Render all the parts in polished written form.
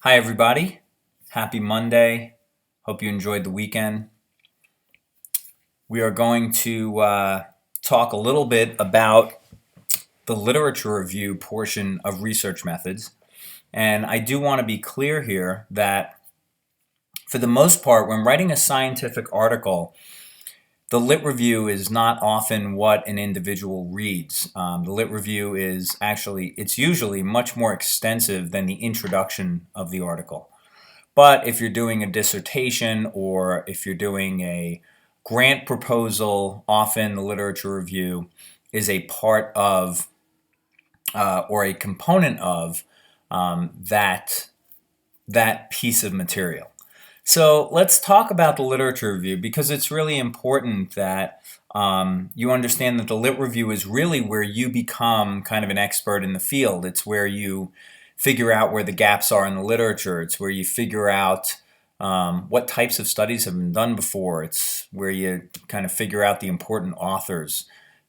Hi, everybody. Happy Monday. Hope you enjoyed the weekend. We are going to talk a little bit about the literature review portion of research methods. And I do want to be clear here that for the most part, when writing a scientific article, the lit review is not often what an individual reads. The lit review is it's usually much more extensive than the introduction of the article. But if you're doing a dissertation or if you're doing a grant proposal, often the literature review is a part of or a component of that piece of material. So let's talk about the literature review because it's really important that you understand that the lit review is really where you become kind of an expert in the field. It's where you figure out where the gaps are in the literature. It's where you figure out what types of studies have been done before. It's where you kind of figure out the important authors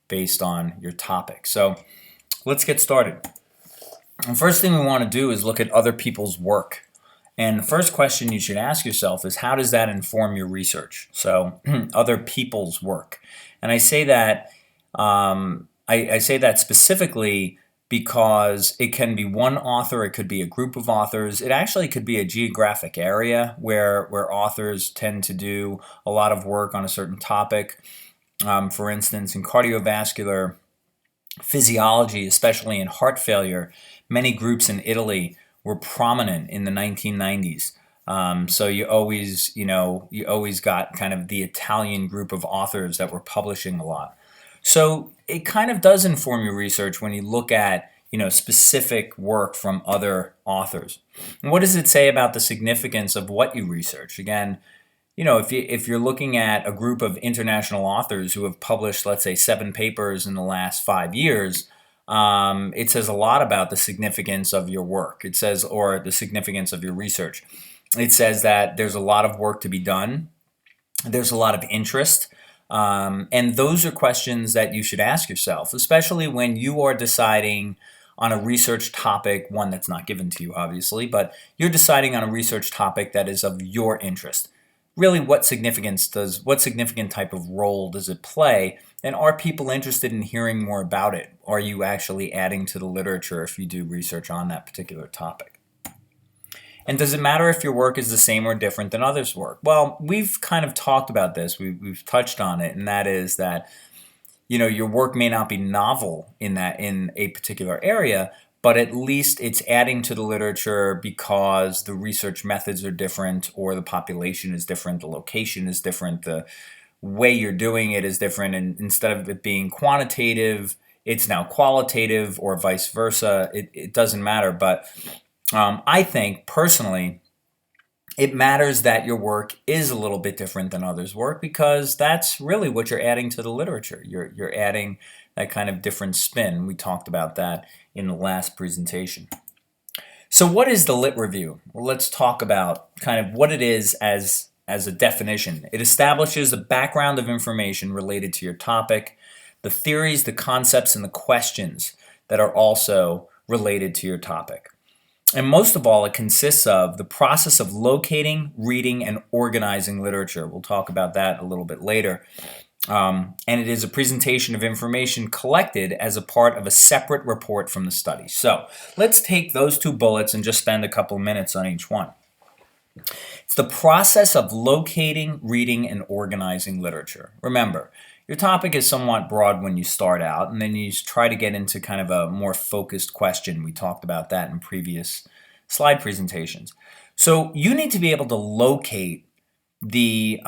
based on your topic. So let's get started. The first thing we want to do is look at other people's work. And the first question you should ask yourself is, how does that inform your research? So other people's work. And I say that I say that specifically because it can be one author, it could be a group of authors. It actually could be a geographic area where authors tend to do a lot of work on a certain topic. For instance, in cardiovascular physiology, especially in heart failure, many groups in Italy were prominent in the 1990s. So you always got kind of the Italian group of authors that were publishing a lot. So it kind of does inform your research when you look at specific work from other authors. And what does it say about the significance of what you research? Again, if you're looking at a group of international authors who have published, let's say, 7 papers in the last 5 years, it says a lot about the significance of your work. It says, or the significance of your research. It says that there's a lot of work to be done. There's a lot of interest. And those are questions that you should ask yourself, especially when you are deciding on a research topic, one that's not given to you, obviously, but you're deciding on a research topic that is of your interest. Really, what significant type of role does it play? And are people interested in hearing more about it? Are you actually adding to the literature if you do research on that particular topic? And does it matter if your work is the same or different than others' work? Well, we've kind of talked about this. We've touched on it, and that is that your work may not be novel in a particular area, but at least it's adding to the literature because the research methods are different, or the population is different, the location is different, the way you're doing it is different, and instead of it being quantitative, it's now qualitative, or vice versa. It doesn't matter, but I think personally it matters that your work is a little bit different than others' work, because that's really what you're adding to the literature. You're adding that kind of different spin. We talked about that in the last presentation. So what is the lit review? Well, let's talk about kind of what it is as a definition. It establishes a background of information related to your topic, the theories, the concepts, and the questions that are also related to your topic. And most of all, it consists of the process of locating, reading, and organizing literature. We'll talk about that a little bit later. And it is a presentation of information collected as a part of a separate report from the study. So let's take those 2 bullets and just spend a couple minutes on each one. It's the process of locating, reading, and organizing literature. Remember, your topic is somewhat broad when you start out, and then you try to get into kind of a more focused question. We talked about that in previous slide presentations. So you need to be able to locate the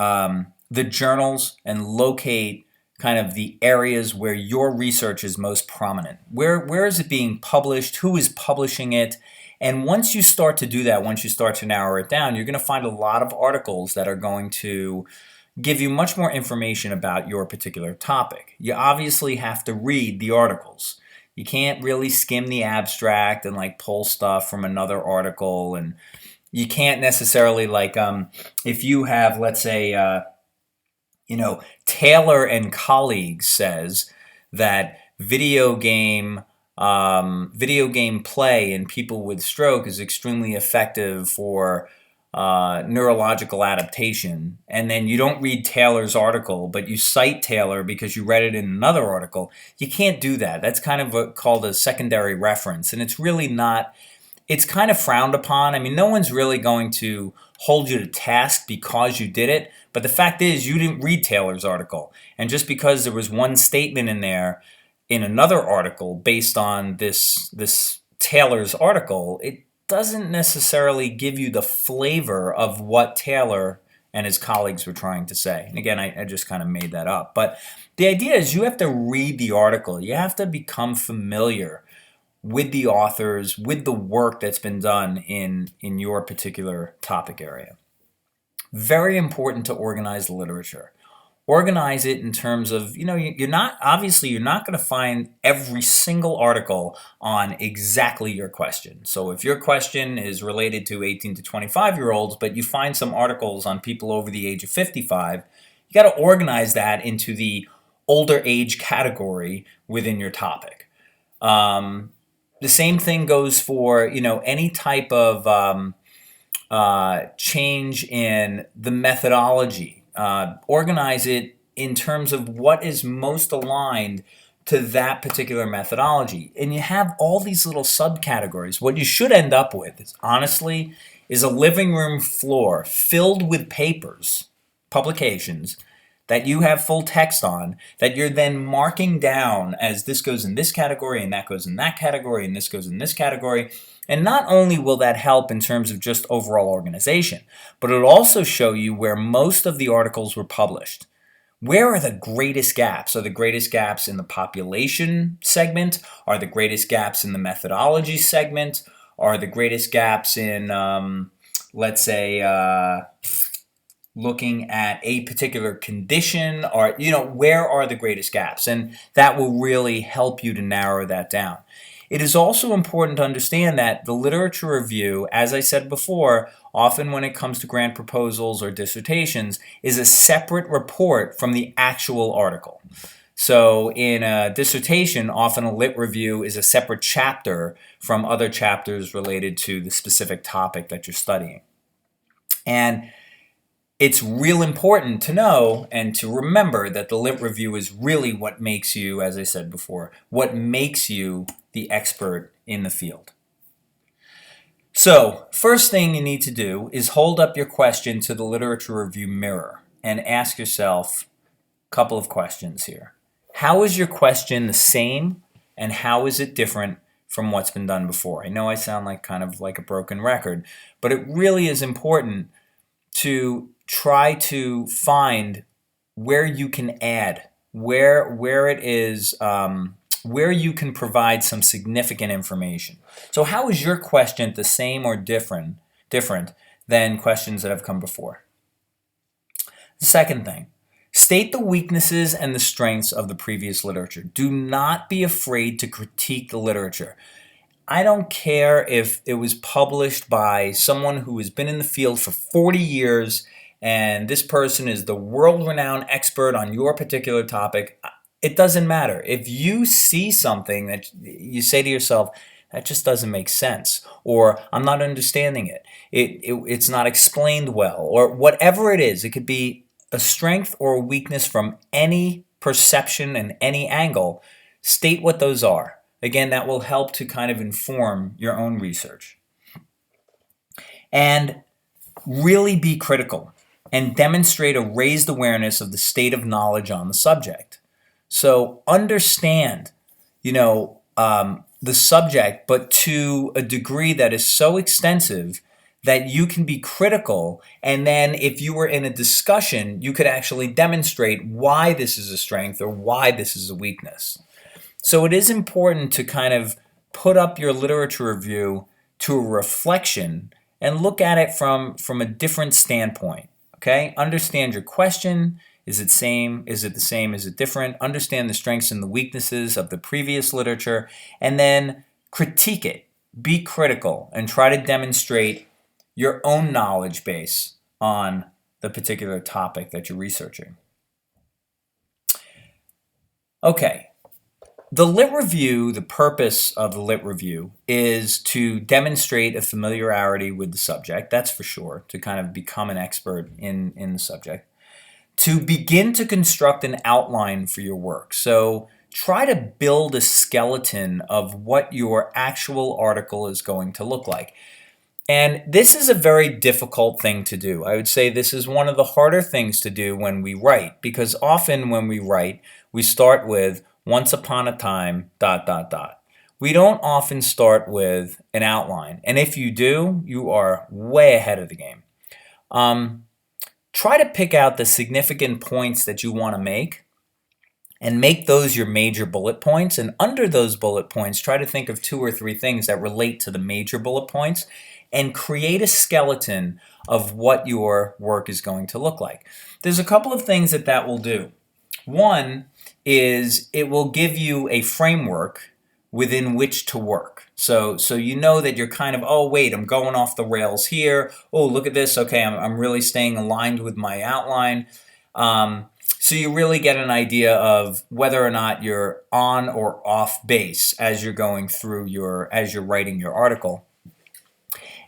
journals and locate kind of the areas where your research is most prominent. Where is it being published? Who is publishing it? And once you start to do that, once you start to narrow it down, you're going to find a lot of articles that are going to give you much more information about your particular topic. You obviously have to read the articles. You can't really skim the abstract and pull stuff from another article, and you can't necessarily if you have, let's say, Taylor and colleagues says that video game video game play in people with stroke is extremely effective for neurological adaptation, and then you don't read Taylor's article, but you cite Taylor because you read it in another article, you can't do that. That's kind of called a secondary reference, and it's really not, it's kind of frowned upon. I mean, no one's really going to hold you to task because you did it, but the fact is you didn't read Taylor's article, and just because there was one statement in there in another article based on this Taylor's article, it doesn't necessarily give you the flavor of what Taylor and his colleagues were trying to say. And again, I just kind of made that up. But the idea is you have to read the article. You have to become familiar with the authors, with the work that's been done in your particular topic area. Very important to organize the literature. Organize it in terms of, you're not going to find every single article on exactly your question. So if your question is related to 18 to 25-year-olds, but you find some articles on people over the age of 55, you got to organize that into the older age category within your topic. The same thing goes for, any type of change in the methodology. Organize it in terms of what is most aligned to that particular methodology. And you have all these little subcategories. What you should end up with, honestly, is a living room floor filled with papers, publications, that you have full text on, that you're then marking down as this goes in this category, and that goes in that category, and this goes in this category. And not only will that help in terms of just overall organization, but it'll also show you where most of the articles were published. Where are the greatest gaps? Are the greatest gaps in the population segment? Are the greatest gaps in the methodology segment? Are the greatest gaps in, let's say, looking at a particular condition? Or, where are the greatest gaps? And that will really help you to narrow that down. It is also important to understand that the literature review, as I said before, often when it comes to grant proposals or dissertations, is a separate report from the actual article. So in a dissertation, often a lit review is a separate chapter from other chapters related to the specific topic that you're studying. And it's real important to know and to remember that the lit review is really what makes you, as I said before, what makes you the expert in the field. So, first thing you need to do is hold up your question to the literature review mirror and ask yourself a couple of questions here. How is your question the same, and how is it different from what's been done before? I know I sound like kind of like a broken record, but it really is important to try to find where you can add, where it is, where you can provide some significant information. So how is your question the same or different than questions that have come before? The second thing, state the weaknesses and the strengths of the previous literature. Do not be afraid to critique the literature. I don't care if it was published by someone who has been in the field for 40 years and this person is the world-renowned expert on your particular topic. It doesn't matter. If you see something that you say to yourself, that just doesn't make sense, or I'm not understanding it, it's not explained well, or whatever it is, it could be a strength or a weakness from any perception and any angle, state what those are. Again, that will help to kind of inform your own research. And really be critical and demonstrate a raised awareness of the state of knowledge on the subject. So understand, the subject, but to a degree that is so extensive that you can be critical, and then if you were in a discussion, you could actually demonstrate why this is a strength or why this is a weakness. So it is important to kind of put up your literature review to a reflection and look at it from a different standpoint. Okay? Understand your question. Is it same? Is it the same? Is it different? Understand the strengths and the weaknesses of the previous literature, and then critique it. Be critical and try to demonstrate your own knowledge base on the particular topic that you're researching. Okay. The lit review, the purpose of the lit review is to demonstrate a familiarity with the subject, that's for sure, to kind of become an expert in the subject, to begin to construct an outline for your work. So try to build a skeleton of what your actual article is going to look like. And this is a very difficult thing to do. I would say this is one of the harder things to do when we write, because often when we write, we start with once upon a time, dot, dot, dot. We don't often start with an outline. And if you do, you are way ahead of the game. Try to pick out the significant points that you want to make and make those your major bullet points. And under those bullet points, try to think of 2 or 3 things that relate to the major bullet points and create a skeleton of what your work is going to look like. There's a couple of things that will do. One is it will give you a framework within which to work. So you know that you're kind of, oh wait, I'm going off the rails here. Oh, look at this. Okay, I'm really staying aligned with my outline. So you really get an idea of whether or not you're on or off base as you're going through as you're writing your article.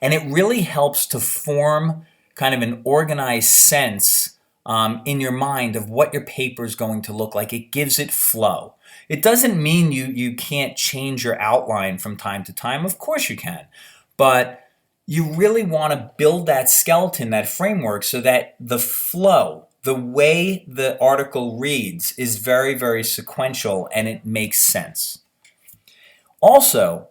And it really helps to form kind of an organized sense in your mind of what your paper is going to look like. It gives it flow. It doesn't mean you can't change your outline from time to time. Of course you can. But you really want to build that skeleton, that framework, so that the flow, the way the article reads, is very, very sequential and it makes sense. Also,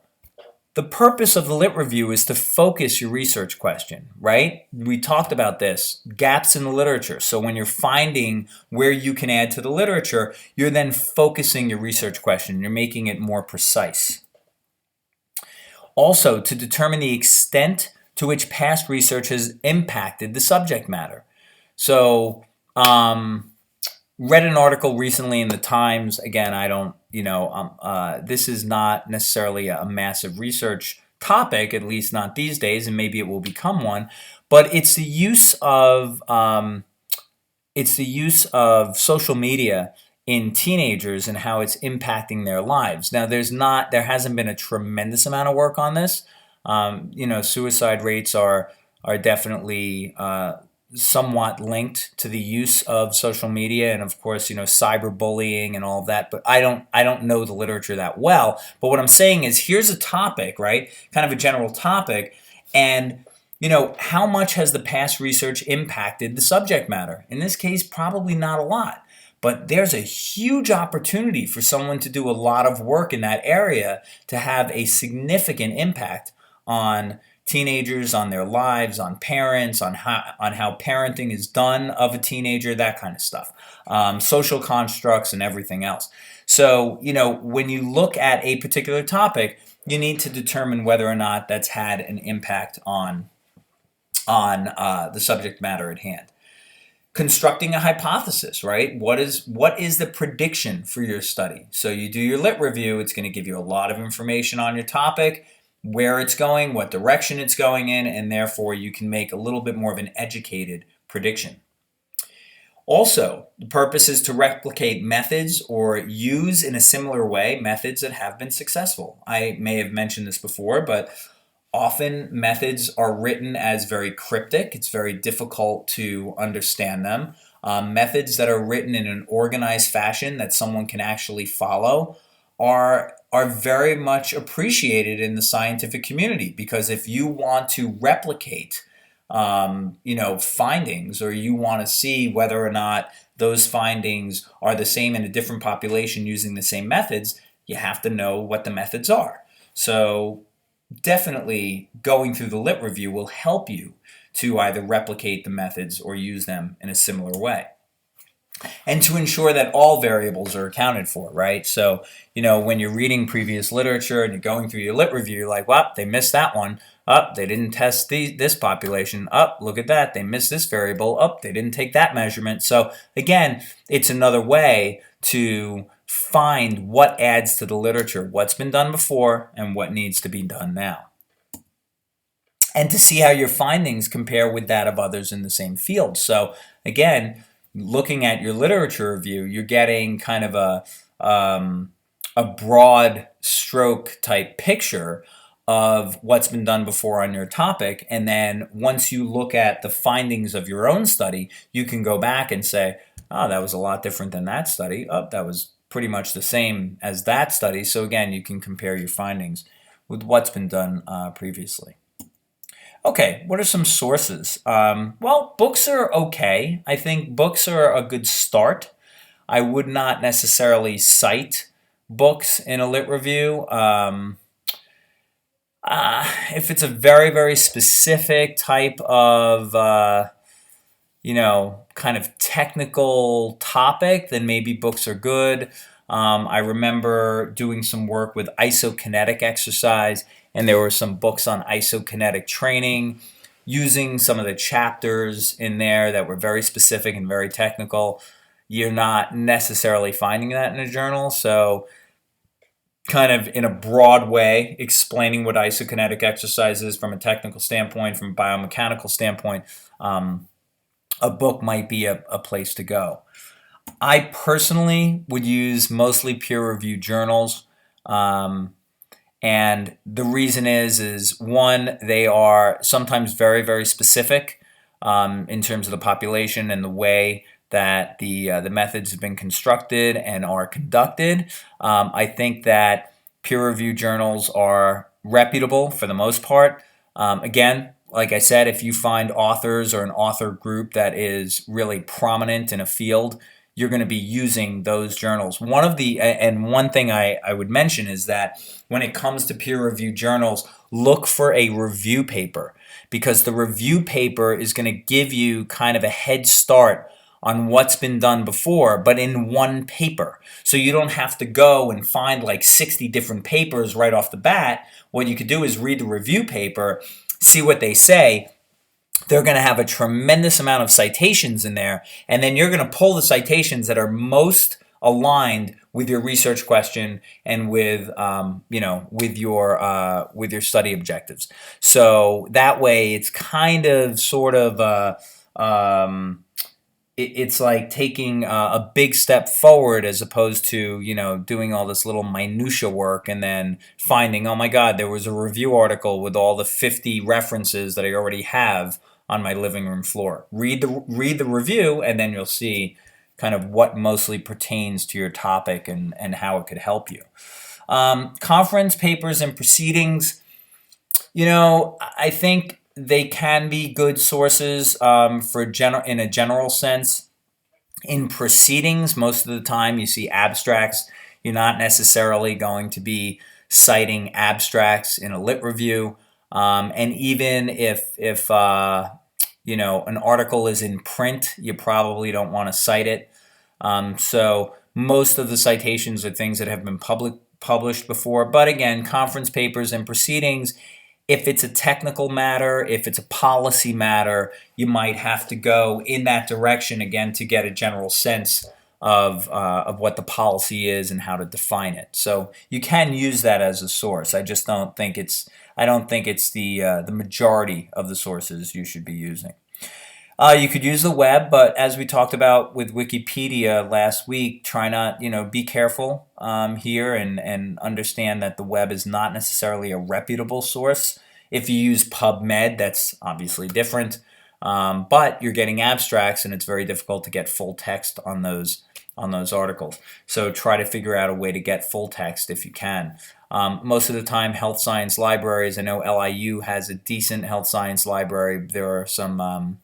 the purpose of the lit review is to focus your research question, right? We talked about this, gaps in the literature. So when you're finding where you can add to the literature, you're then focusing your research question. You're making it more precise. Also, to determine the extent to which past research has impacted the subject matter. So, read an article recently in the Times. Again, I don't, this is not necessarily a massive research topic, at least not these days, and maybe it will become one. But it's the use of social media in teenagers and how it's impacting their lives. Now, there hasn't been a tremendous amount of work on this. Suicide rates are definitely somewhat linked to the use of social media, and of course, cyberbullying and all of that. But I don't know the literature that well. But what I'm saying is, here's a topic, right? Kind of a general topic, and how much has the past research impacted the subject matter? In this case, probably not a lot. But there's a huge opportunity for someone to do a lot of work in that area to have a significant impact on teenagers, on their lives, on parents, on how parenting is done of a teenager, that kind of stuff, social constructs and everything else. So, when you look at a particular topic, you need to determine whether or not that's had an impact on the subject matter at hand. Constructing a hypothesis, right? What is the prediction for your study? So you do your lit review. It's going to give you a lot of information on your topic, where it's going, what direction it's going in, and therefore you can make a little bit more of an educated prediction. Also, the purpose is to replicate methods or use in a similar way methods that have been successful. I may have mentioned this before, but often methods are written as very cryptic. It's very difficult to understand them. Methods that are written in an organized fashion that someone can actually follow are very much appreciated in the scientific community, because if you want to replicate findings, or you want to see whether or not those findings are the same in a different population using the same methods, you have to know what the methods are. So definitely going through the lit review will help you to either replicate the methods or use them in a similar way. And to ensure that all variables are accounted for, right? So, when you're reading previous literature and you're going through your lit review, you're like, well, they missed that one. They didn't test this population. Look at that. They missed this variable. They didn't take that measurement. So again, it's another way to find what adds to the literature, what's been done before and what needs to be done now. And to see how your findings compare with that of others in the same field. So again, looking at your literature review, you're getting kind of a a broad stroke type picture of what's been done before on your topic. And then once you look at the findings of your own study, you can go back and say, oh, that was a lot different than that study. Oh, that was pretty much the same as that study. So again, you can compare your findings with what's been done previously. Okay, what are some sources? Well, books are okay. I think books are a good start. I would not necessarily cite books in a lit review. If it's a very, very specific type of, kind of technical topic, then maybe books are good. I remember doing some work with isokinetic exercise, and there were some books on isokinetic training, using some of the chapters in there that were very specific and very technical. You're not necessarily finding that in a journal, so kind of in a broad way explaining what isokinetic exercise is from a technical standpoint, from a biomechanical standpoint, a book might be a place to go. I personally would use mostly peer-reviewed journals, and the reason is one, they are sometimes very, very specific in terms of the population and the way that the methods have been constructed and are conducted. I think that peer-reviewed journals are reputable for the most part. Again, like I said, if you find authors or an author group that is really prominent in a field, you're going to be using those journals. One thing I would mention is that when it comes to peer-reviewed journals, look for a review paper, because the review paper is going to give you kind of a head start on what's been done before, but in one paper. So you don't have to go and find like 60 different papers right off the bat. What you could do is read the review paper, see what they say. They're going to have a tremendous amount of citations in there, and then you're going to pull the citations that are most aligned with your research question and with your study objectives. So that way, it's kind of sort of it's like taking a big step forward, as opposed to doing all this little minutia work and then finding, oh my God, there was a review article with all the 50 references that I already have on my living room floor. Read the review, and then you'll see kind of what mostly pertains to your topic and how it could help you. Conference papers and proceedings, I think they can be good sources in a general sense. In proceedings, most of the time you see abstracts. You're not necessarily going to be citing abstracts in a lit review. And even if an article is in print, you probably don't want to cite it. So most of the citations are things that have been published before. But again, conference papers and proceedings, if it's a technical matter, if it's a policy matter, you might have to go in that direction again to get a general sense of what the policy is and how to define it. So you can use that as a source. I just don't think it's the majority of the sources you should be using. You could use the web, but as we talked about with Wikipedia last week, try not, be careful here and understand that the web is not necessarily a reputable source. If you use PubMed, that's obviously different, but you're getting abstracts, and it's very difficult to get full text on those articles. So try to figure out a way to get full text if you can. Most of the time, health science libraries, I know LIU has a decent health science library. There are some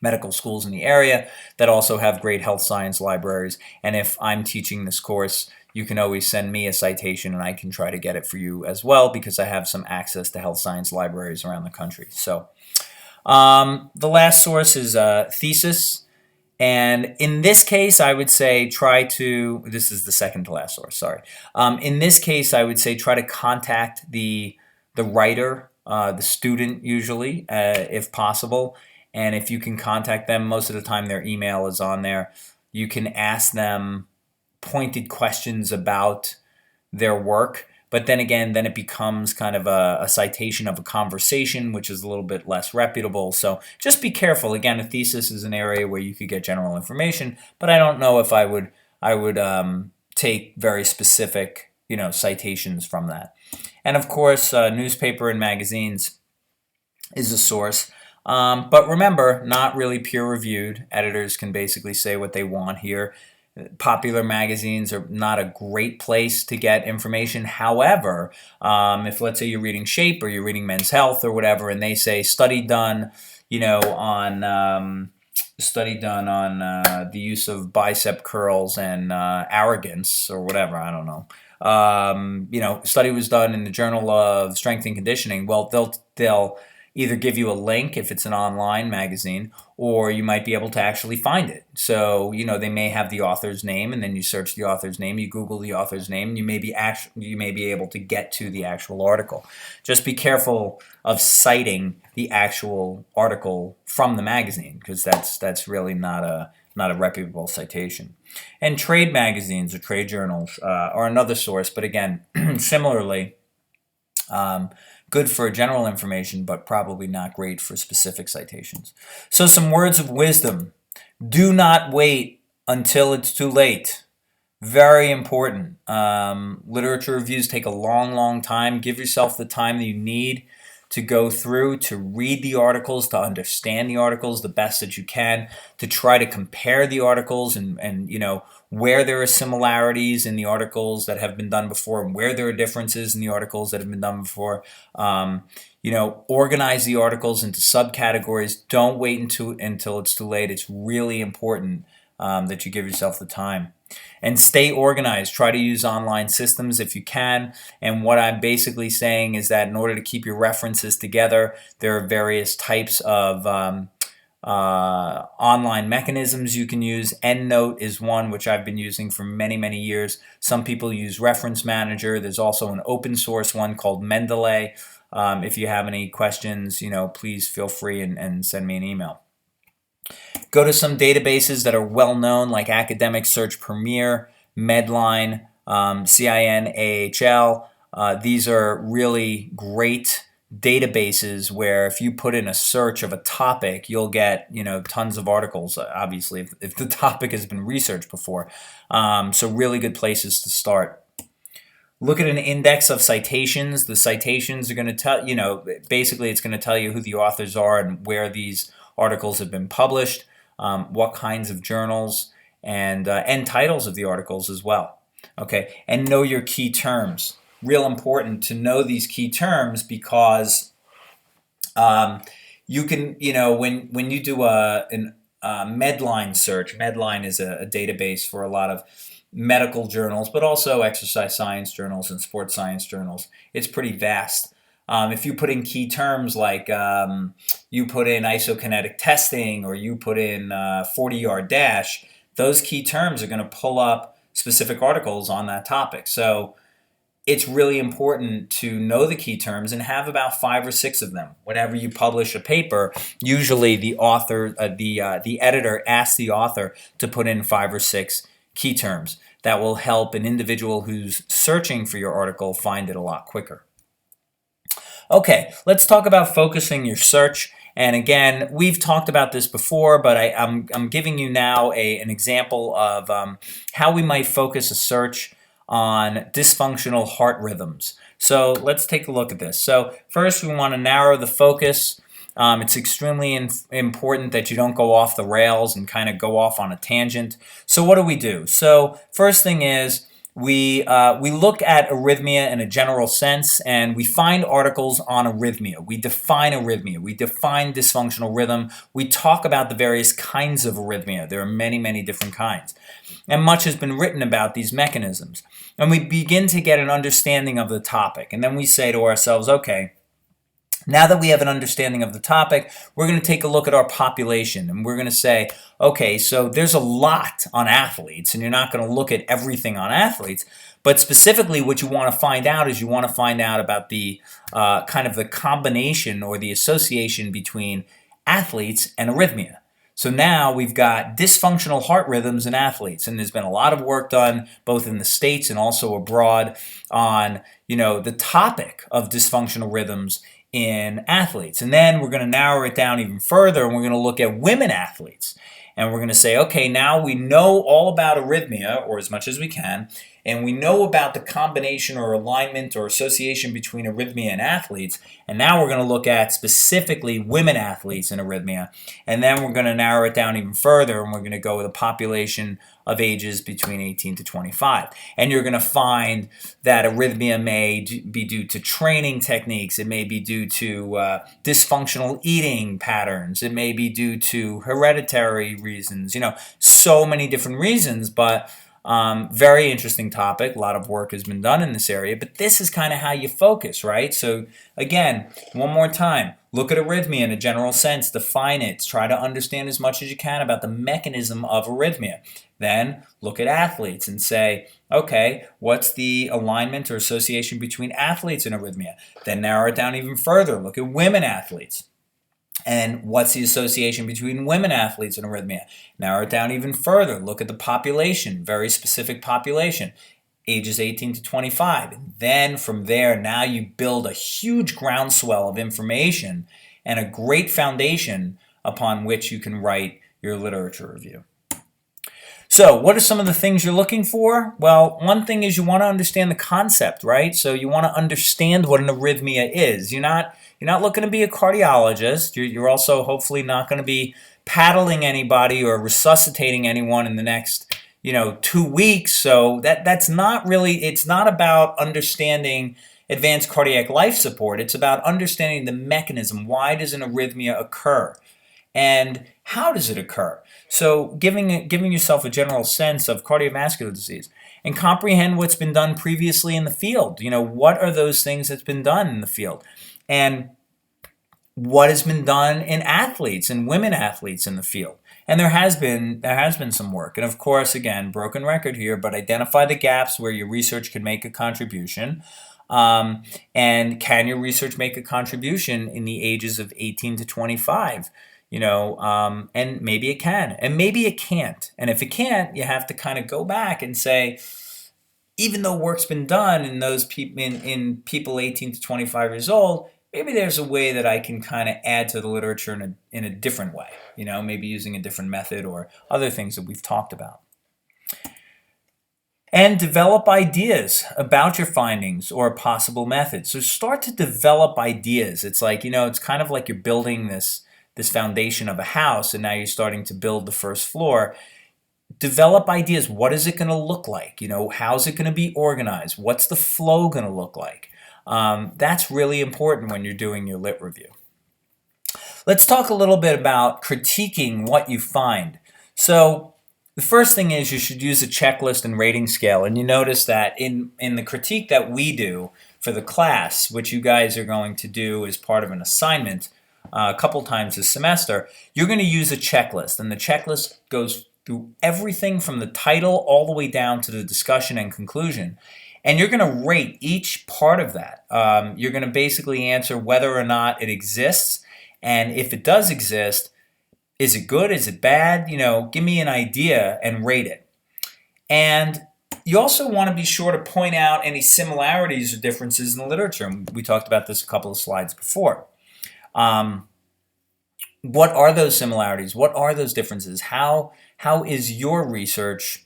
medical schools in the area that also have great health science libraries. And if I'm teaching this course, you can always send me a citation and I can try to get it for you as well, because I have some access to health science libraries around the country. So the last source is thesis. And in this case, I would say this is the second to last source, sorry. In this case, I would say try to contact the writer, the student usually, if possible. And if you can contact them, most of the time their email is on there. You can ask them pointed questions about their work. But then again, then it becomes kind of a citation of a conversation, which is a little bit less reputable. So just be careful. Again, a thesis is an area where you could get general information, but I don't know if I would take very specific, citations from that. And of course, newspaper and magazines is a source. But remember, not really peer-reviewed. Editors can basically say what they want here. Popular magazines are not a great place to get information. However, if let's say you're reading Shape or you're reading Men's Health or whatever, and they say study done, on the use of bicep curls and arrogance or whatever, I don't know. Study was done in the Journal of Strength and Conditioning. Well, they'll either give you a link if it's an online magazine, or you might be able to actually find it. So, they may have the author's name, and then you search the author's name, you Google the author's name, and you may be able to get to the actual article. Just be careful of citing the actual article from the magazine, because that's really not a reputable citation. And trade magazines or trade journals are another source, but again, similarly, good for general information, but probably not great for specific citations. So some words of wisdom. Do not wait until it's too late. Very important. Literature reviews take a long, long time. Give yourself the time that you need to go through, to read the articles, to understand the articles the best that you can, to try to compare the articles and where there are similarities in the articles that have been done before and where there are differences in the articles that have been done before. Organize the articles into subcategories. Don't wait until it's too late. It's really important that you give yourself the time. And stay organized. Try to use online systems if you can. And what I'm basically saying is that in order to keep your references together, there are various types of online mechanisms you can use. EndNote is one which I've been using for many, many years. Some people use Reference Manager. There's also an open source one called Mendeley. If you have any questions, please feel free and send me an email. Go to some databases that are well known, like Academic Search Premier, Medline, CIN-AHL. These are really great databases where if you put in a search of a topic, you'll get tons of articles, obviously, if the topic has been researched before. So really good places to start. Look at an index of citations. The citations are going to tell, basically it's going to tell you who the authors are and where these articles have been published, what kinds of journals, and titles of the articles as well. Okay, and know your key terms. Real important to know these key terms because you can, when you do a Medline search, Medline is a database for a lot of medical journals, but also exercise science journals and sports science journals. It's pretty vast. If you put in key terms like you put in isokinetic testing or you put in 40-yard dash, those key terms are going to pull up specific articles on that topic. So it's really important to know the key terms and have about 5 or 6 of them. Whenever you publish a paper, usually the author, the editor asks the author to put in 5 or 6 key terms. That will help an individual who's searching for your article find it a lot quicker. Okay, let's talk about focusing your search. And again, we've talked about this before, but I'm giving you now an example of how we might focus a search on dysfunctional heart rhythms. So let's take a look at this. So first, we want to narrow the focus. It's extremely important that you don't go off the rails and kind of go off on a tangent. So what do? So first thing is, we look at arrhythmia in a general sense, and we find articles on arrhythmia. We define arrhythmia. We define dysfunctional rhythm. We talk about the various kinds of arrhythmia. There are many, many different kinds. And much has been written about these mechanisms. And we begin to get an understanding of the topic. And then we say to ourselves, okay, now that we have an understanding of the topic, we're going to take a look at our population and we're going to say, okay, so there's a lot on athletes and you're not going to look at everything on athletes, but specifically what you want to find out is you want to find out about the kind of the combination or the association between athletes and arrhythmia. So now we've got dysfunctional heart rhythms in athletes, and there's been a lot of work done both in the States and also abroad on, the topic of dysfunctional rhythms in athletes. And then we're going to narrow it down even further, and we're going to look at women athletes. And we're going to say, okay, now we know all about arrhythmia, or as much as we can, and we know about the combination or alignment or association between arrhythmia and athletes. And now we're going to look at specifically women athletes in arrhythmia. And then we're going to narrow it down even further, and we're going to go with a population of ages between 18 to 25. And you're going to find that arrhythmia may be due to training techniques. It may be due to dysfunctional eating patterns. It may be due to hereditary reasons. So many different reasons, but very interesting topic. A lot of work has been done in this area, but this is kind of how you focus, right? So again, one more time, look at arrhythmia in a general sense, define it, try to understand as much as you can about the mechanism of arrhythmia. Then look at athletes and say, okay, what's the alignment or association between athletes and arrhythmia? Then narrow it down even further. Look at women athletes. And what's the association between women athletes and arrhythmia? Narrow it down even further. Look at the population, very specific population, ages 18 to 25. And then from there, now you build a huge groundswell of information and a great foundation upon which you can write your literature review. So what are some of the things you're looking for? Well, one thing is you want to understand the concept, right? So you want to understand what an arrhythmia is. You're not looking to be a cardiologist. You're also hopefully not going to be paddling anybody or resuscitating anyone in the next 2 weeks. So that's not really, it's not about understanding advanced cardiac life support. It's about understanding the mechanism. Why does an arrhythmia occur? And how does it occur? So giving yourself a general sense of cardiovascular disease and comprehend what's been done previously in the field. What are those things that's been done in the field? And what has been done in athletes and women athletes in the field? And there has been some work. And of course, again, broken record here, but identify the gaps where your research can make a contribution. And can your research make a contribution in the ages of 18 to 25? And maybe it can, and maybe it can't. And if it can't, you have to kind of go back and say, even though work's been done in those people in people 18 to 25 years old, maybe there's a way that I can kind of add to the literature in a different way. Maybe using a different method or other things that we've talked about. And develop ideas about your findings or possible methods. So start to develop ideas. It's like, it's kind of like you're building this foundation of a house, and now you're starting to build the first floor. Develop ideas. What is it going to look like? How's it going to be organized? What's the flow going to look like? That's really important when you're doing your lit review. Let's talk a little bit about critiquing what you find. So the first thing is you should use a checklist and rating scale. And you notice that in the critique that we do for the class, which you guys are going to do as part of an assignment, a couple times this semester, you're going to use a checklist. And the checklist goes through everything from the title all the way down to the discussion and conclusion. And you're going to rate each part of that. You're going to basically answer whether or not it exists. And if it does exist, is it good? Is it bad? Give me an idea and rate it. And you also want to be sure to point out any similarities or differences in the literature. We talked about this a couple of slides before. What are those similarities? What are those differences? How is your research,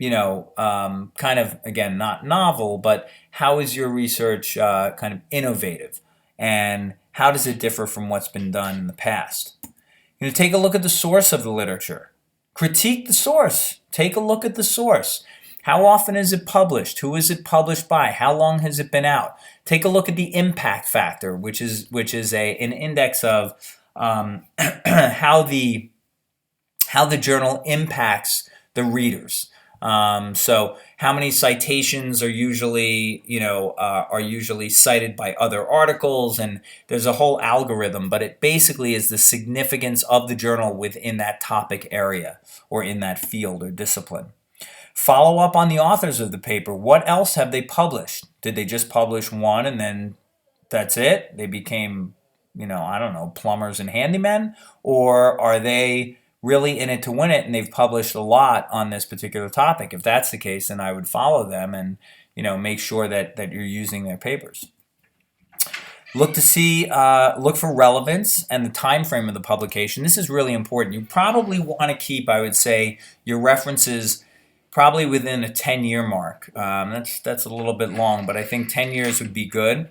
kind of, again, not novel, but how is your research kind of innovative? And how does it differ from what's been done in the past? Take a look at the source of the literature. Critique the source. Take a look at the source. How often is it published? Who is it published by? How long has it been out? Take a look at the impact factor, which is an index of how the journal impacts the readers. So how many citations are usually cited by other articles, and there's a whole algorithm, but it basically is the significance of the journal within that topic area or in that field or discipline. Follow up on the authors of the paper. What else have they published? Did they just publish one and then that's it? They became, plumbers and handymen? Or are they really in it to win it and they've published a lot on this particular topic? If that's the case, then I would follow them and, make sure that you're using their papers. Look for relevance and the time frame of the publication. This is really important. You probably want to keep, I would say, your references probably within a 10-year mark. That's a little bit long, but I think 10 years would be good.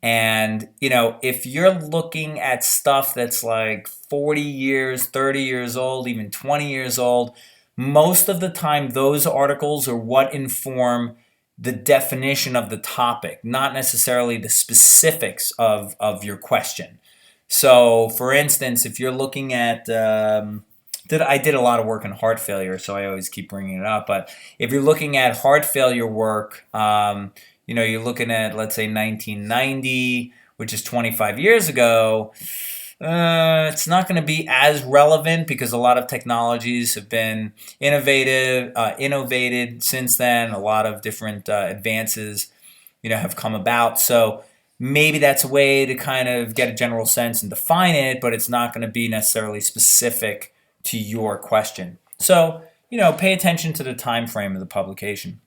And, if you're looking at stuff that's like 40 years, 30 years old, even 20 years old, most of the time those articles are what inform the definition of the topic, not necessarily the specifics of your question. So, for instance, if you're looking at, I did a lot of work in heart failure, so I always keep bringing it up. But if you're looking at heart failure work, you're looking at, let's say, 1990, which is 25 years ago. It's not going to be as relevant because a lot of technologies have been innovated since then. A lot of different advances, have come about. So maybe that's a way to kind of get a general sense and define it, but it's not going to be necessarily specific to your question. So, pay attention to the time frame of the publication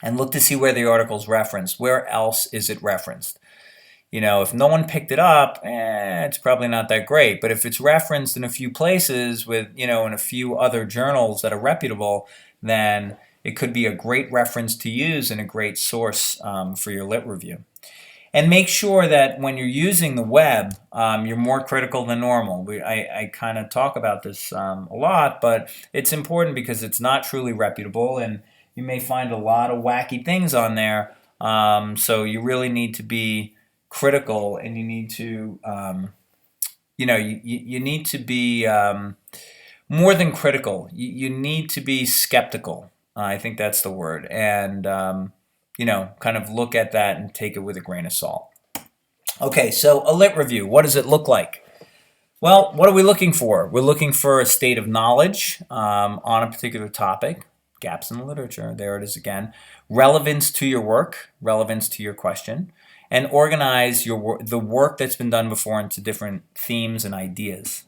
and look to see where the article is referenced. Where else is it referenced? If no one picked it up, it's probably not that great. But if it's referenced in a few places with, in a few other journals that are reputable, then it could be a great reference to use and a great source for your lit review. And make sure that when you're using the web, you're more critical than normal. I kind of talk about this a lot, but it's important because it's not truly reputable, and you may find a lot of wacky things on there. So you really need to be critical, and you need to, you need to be more than critical. You need to be skeptical. I think that's the word. And, kind of look at that and take it with a grain of salt. Okay, so a lit review, what does it look like? Well, what are we looking for? We're looking for a state of knowledge on a particular topic, gaps in the literature, there it is again, relevance to your work, relevance to your question, and organize the work that's been done before into different themes and ideas.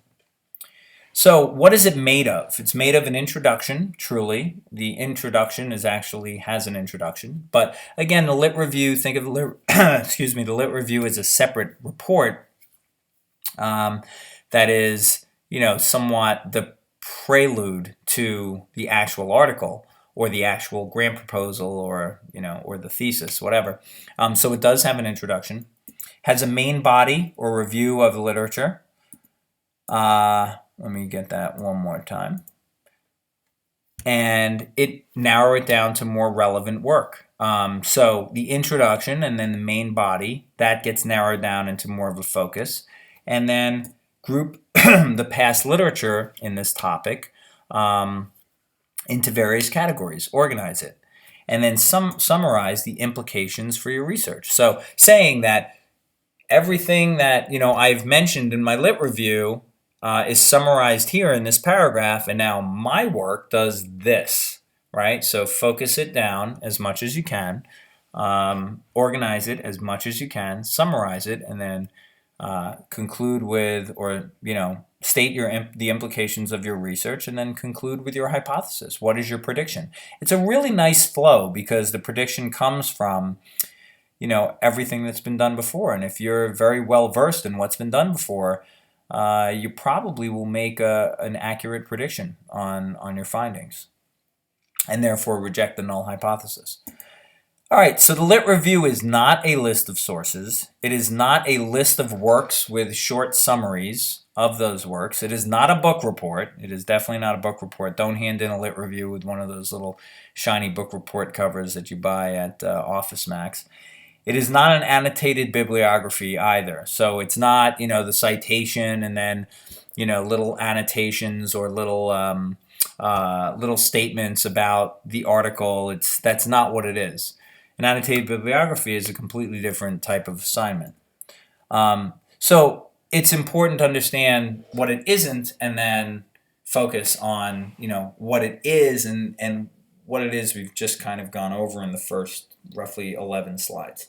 So what is it made of? It's made of an introduction, truly. The introduction has an introduction. But again, the lit review, think of the lit, the lit review as a separate report that is, somewhat the prelude to the actual article or the actual grant proposal or the thesis, whatever. So it does have an introduction, has a main body or review of the literature. Let me get that one more time. And it narrow it down to more relevant work. So the introduction and then the main body, that gets narrowed down into more of a focus. And then group the past literature in this topic into various categories, organize it, and then summarize the implications for your research. So saying that everything that I've mentioned in my lit review is summarized here in this paragraph, and now my work does this, right? So focus it down as much as you can, organize it as much as you can, summarize it, and then conclude with, or state the implications of your research, and then conclude with your hypothesis. What is your prediction? It's a really nice flow because the prediction comes from everything that's been done before, and if you're very well versed in what's been done before, you probably will make an accurate prediction on your findings, and therefore reject the null hypothesis. All right, so the lit review is not a list of sources. It is not a list of works with short summaries of those works. It is not a book report. It is definitely not a book report. Don't hand in a lit review with one of those little shiny book report covers that you buy at Office Max. It is not an annotated bibliography either. So it's not, the citation and then, little annotations or little statements about the article. That's not what it is. An annotated bibliography is a completely different type of assignment. So it's important to understand what it isn't and then focus on, what it is and what it is we've just kind of gone over in the first roughly 11 slides.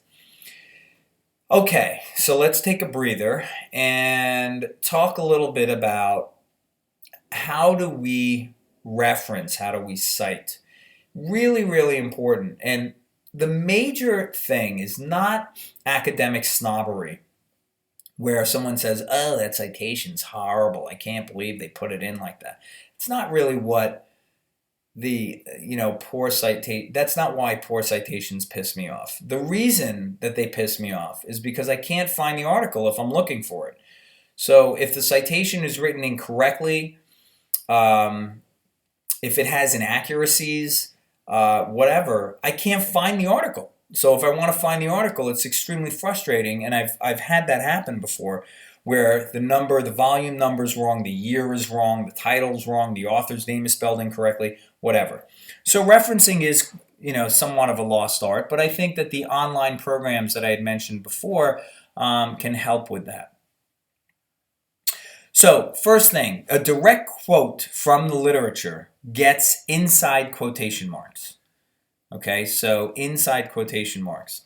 Okay, so let's take a breather and talk a little bit about how do we reference, how do we cite. Really, really important. And the major thing is not academic snobbery. where someone says, "Oh, that citation's horrible. I can't believe they put it in like that." It's not really what the poor citation. That's not why poor citations piss me off. The reason that they piss me off is because I can't find the article if I'm looking for it. So if the citation is written incorrectly, if it has inaccuracies, whatever, I can't find the article. So if I want to find the article, it's extremely frustrating, and I've had that happen before, where the volume number is wrong, the year is wrong, the title's wrong, the author's name is spelled incorrectly, whatever. So referencing is somewhat of a lost art, but I think that the online programs that I had mentioned before can help with that. So first thing, a direct quote from the literature gets inside quotation marks. Okay, so inside quotation marks.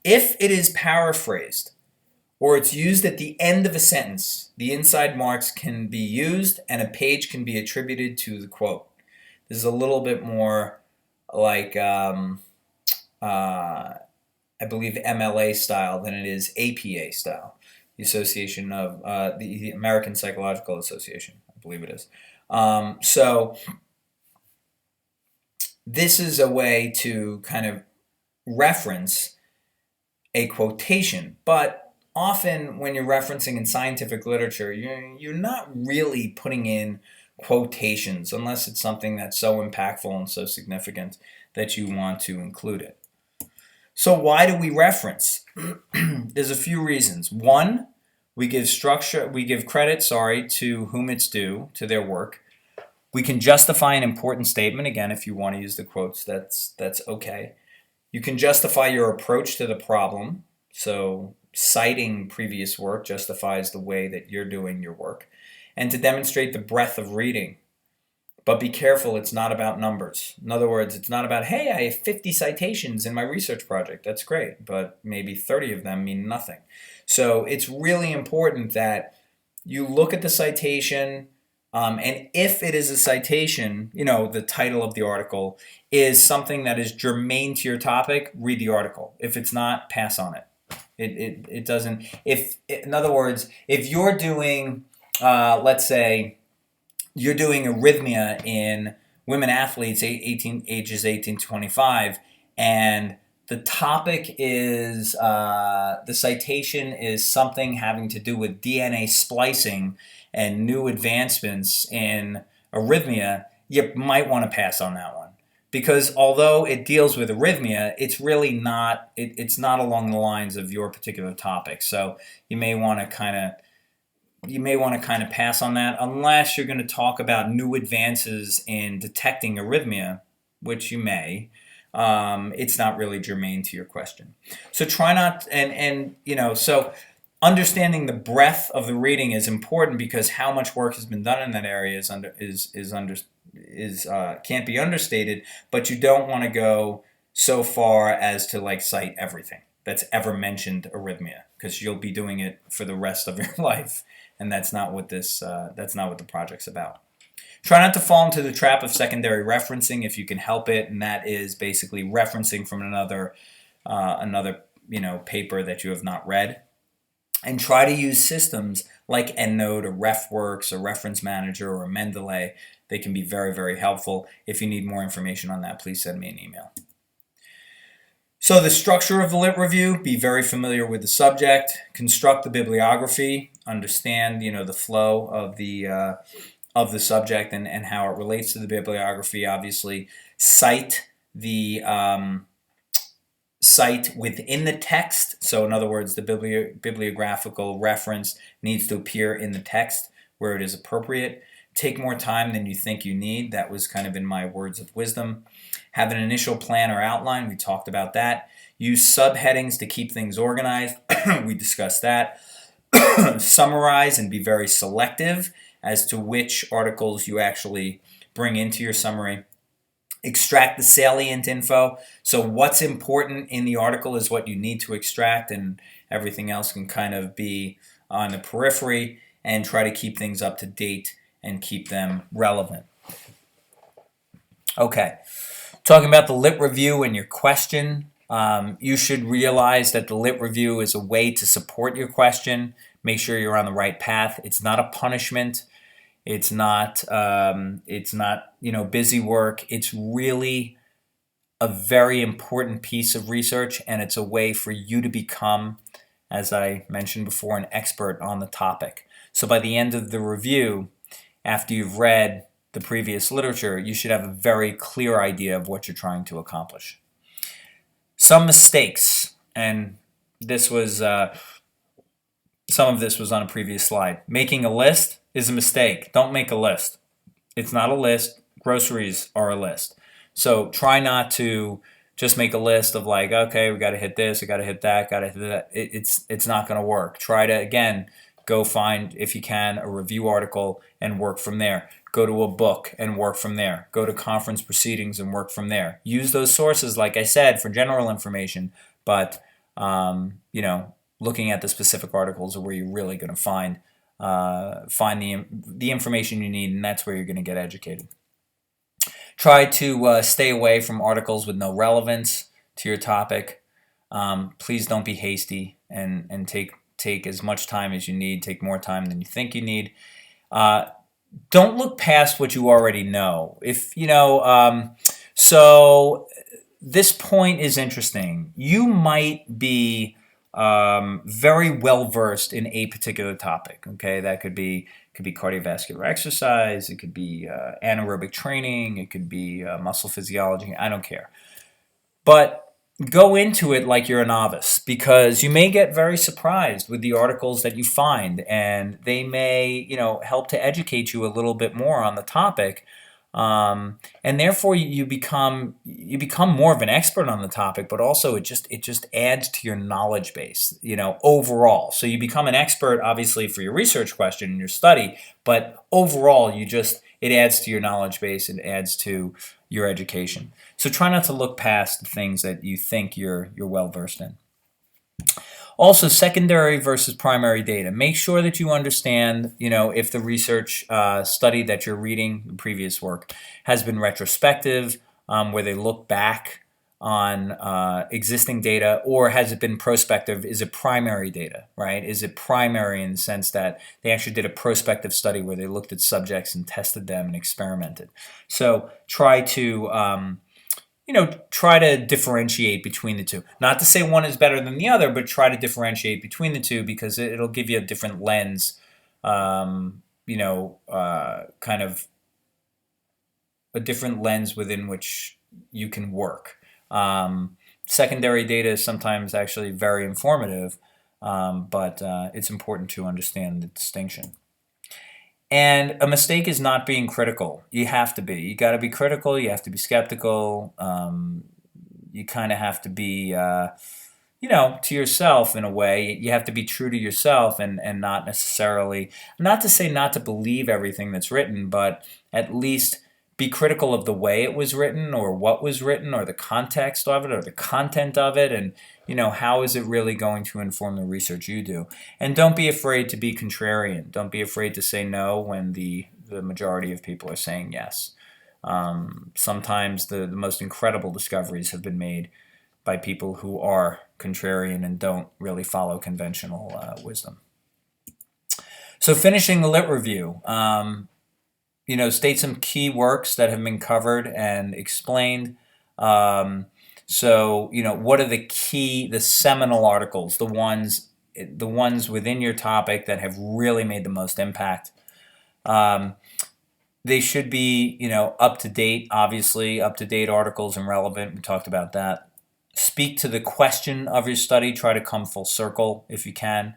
If it is paraphrased or it's used at the end of a sentence, the inside marks can be used and a page can be attributed to the quote. This is a little bit more like, I believe, MLA style than it is APA style. The Association of the American Psychological Association, I believe it is. So this is a way to kind of reference a quotation, but often when you're referencing in scientific literature, you're not really putting in quotations unless it's something that's so impactful and so significant that you want to include it. So why do we reference? There's a few reasons. One, we give credit, to whom it's due, to their work. We can justify an important statement. Again, if you want to use the quotes, that's okay. You can justify your approach to the problem. So citing previous work justifies the way that you're doing your work. And to demonstrate the breadth of reading. But be careful, it's not about numbers. In other words, it's not about, hey, I have 50 citations in my research project. That's great, but maybe 30 of them mean nothing. So it's really important that you look at the citation, and if it is a citation, the title of the article is something that is germane to your topic, read the article. If it's not, pass on it. It doesn't, in other words, if you're doing, let's say, you're doing arrhythmia in women athletes ages 18 to 25, and the topic is, the citation is something having to do with DNA splicing and new advancements in arrhythmia, you might want to pass on that one. Because although it deals with arrhythmia, it's really not, it's not along the lines of your particular topic. So you may want to kind of pass on that unless you're going to talk about new advances in detecting arrhythmia, which you may. It's not really germane to your question. So try not, so understanding the breadth of the reading is important because how much work has been done in that area can't be understated, but you don't want to go so far as to cite everything that's ever mentioned arrhythmia, because you'll be doing it for the rest of your life, and that's not what the project's about. Try not to fall into the trap of secondary referencing if you can help it, and that is basically referencing from another paper that you have not read. And try to use systems like EndNote or RefWorks or Reference Manager or Mendeley. They can be very, very helpful. If you need more information on that, please send me an email. So the structure of the lit review, be very familiar with the subject, construct the bibliography, understand the flow of the subject and how it relates to the bibliography. Obviously, cite the cite within the text. So in other words, the bibliographical reference needs to appear in the text where it is appropriate. Take more time than you think you need. That was kind of in my words of wisdom. Have an initial plan or outline. We talked about that. Use subheadings to keep things organized. We discussed that. Summarize and be very selective as to which articles you actually bring into your summary. Extract the salient info. So what's important in the article is what you need to extract, and everything else can kind of be on the periphery, and try to keep things up to date and keep them relevant. Okay, talking about the lit review and your question, you should realize that the lit review is a way to support your question, Make sure you're on the right path. It's not a punishment. It's not busy work. It's really a very important piece of research, and it's a way for you to become, as I mentioned before, an expert on the topic. So by the end of the review, after you've read the previous literature, you should have a very clear idea of what you're trying to accomplish. Some mistakes, and this was some of this was on a previous slide. Making a list is a mistake. Don't make a list. It's not a list. Groceries are a list. So try not to just make a list of like, okay, we got to hit this, we got to hit that, got to hit that. It's not going to work. Try to, again, go find, if you can, a review article and work from there. Go to a book and work from there. Go to conference proceedings and work from there. Use those sources, like I said, for general information, but looking at the specific articles are where you're really going to find the information you need, and that's where you're going to get educated. Try to stay away from articles with no relevance to your topic. Please don't be hasty and take as much time as you need. Take more time than you think you need. Don't look past what you already know. So this point is interesting. You might be very well versed in a particular topic. Okay, that could be cardiovascular exercise. It could be anaerobic training. It could be muscle physiology. I don't care. But go into it like you're a novice, because you may get very surprised with the articles that you find, and they may help to educate you a little bit more on the topic. And therefore you become more of an expert on the topic, but also it just adds to your knowledge base, overall. So you become an expert, obviously, for your research question and your study, but overall it adds to your knowledge base and adds to your education. So try not to look past the things that you think you're well versed in. Also, secondary versus primary data. Make sure that you understand, if the research study that you're reading, the previous work, has been retrospective, where they look back on existing data, or has it been prospective? Is it primary data, right? Is it primary in the sense that they actually did a prospective study where they looked at subjects and tested them and experimented? So try to differentiate between the two. Not to say one is better than the other, but try to differentiate between the two, because it'll give you a different lens, kind of a different lens within which you can work. Secondary data is sometimes actually very informative, but it's important to understand the distinction. And a mistake is not being critical. You have to be. You got to be critical. You have to be skeptical. You kind of have to be, to yourself in a way. You have to be true to yourself and not necessarily, not to say not to believe everything that's written, but at least be critical of the way it was written, or what was written, or the context of it, or the content of it, and how is it really going to inform the research you do. And don't be afraid to be contrarian. Don't be afraid to say no when the majority of people are saying yes. Sometimes the most incredible discoveries have been made by people who are contrarian and don't really follow conventional wisdom. So finishing the lit review, state some key works that have been covered and explained. So, what are the seminal articles, the ones within your topic that have really made the most impact? They should be, up to date, obviously, up to date articles and relevant. We talked about that. Speak to the question of your study. Try to come full circle if you can.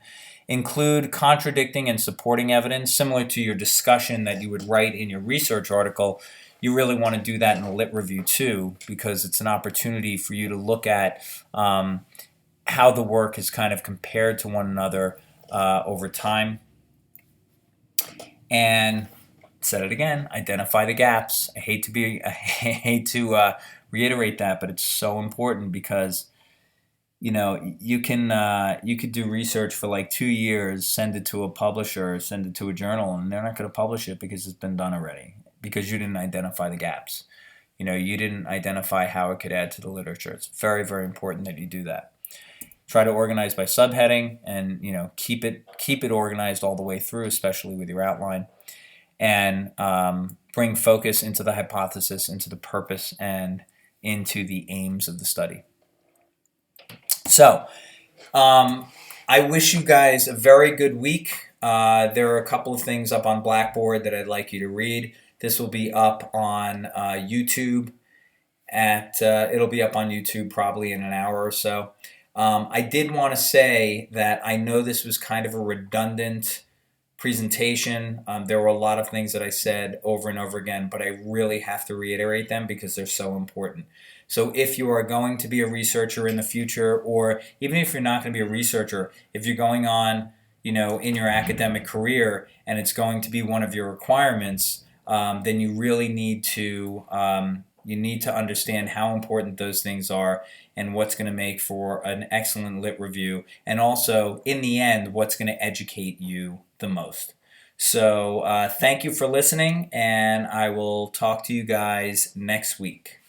Include contradicting and supporting evidence, similar to your discussion that you would write in your research article. You really want to do that in a lit review too, because it's an opportunity for you to look at how the work is kind of compared to one another over time. And said it again, identify the gaps. I hate to reiterate that, but it's so important, because you could do research for like 2 years, send it to a publisher, send it to a journal, and they're not going to publish it because it's been done already, because you didn't identify the gaps. You didn't identify how it could add to the literature. It's very, very important that you do that. Try to organize by subheading, and keep it organized all the way through, especially with your outline, and bring focus into the hypothesis, into the purpose, and into the aims of the study. So I wish you guys a very good week. There are a couple of things up on Blackboard that I'd like you to read. This will be up on YouTube. It'll be up on YouTube probably in an hour or so. I did want to say that I know this was kind of a redundant presentation. There were a lot of things that I said over and over again, but I really have to reiterate them because they're so important. So if you are going to be a researcher in the future, or even if you're not going to be a researcher, if you're going on, in your academic career and it's going to be one of your requirements, then you really need to understand how important those things are and what's going to make for an excellent lit review, and also, in the end, what's going to educate you the most. So thank you for listening, and I will talk to you guys next week.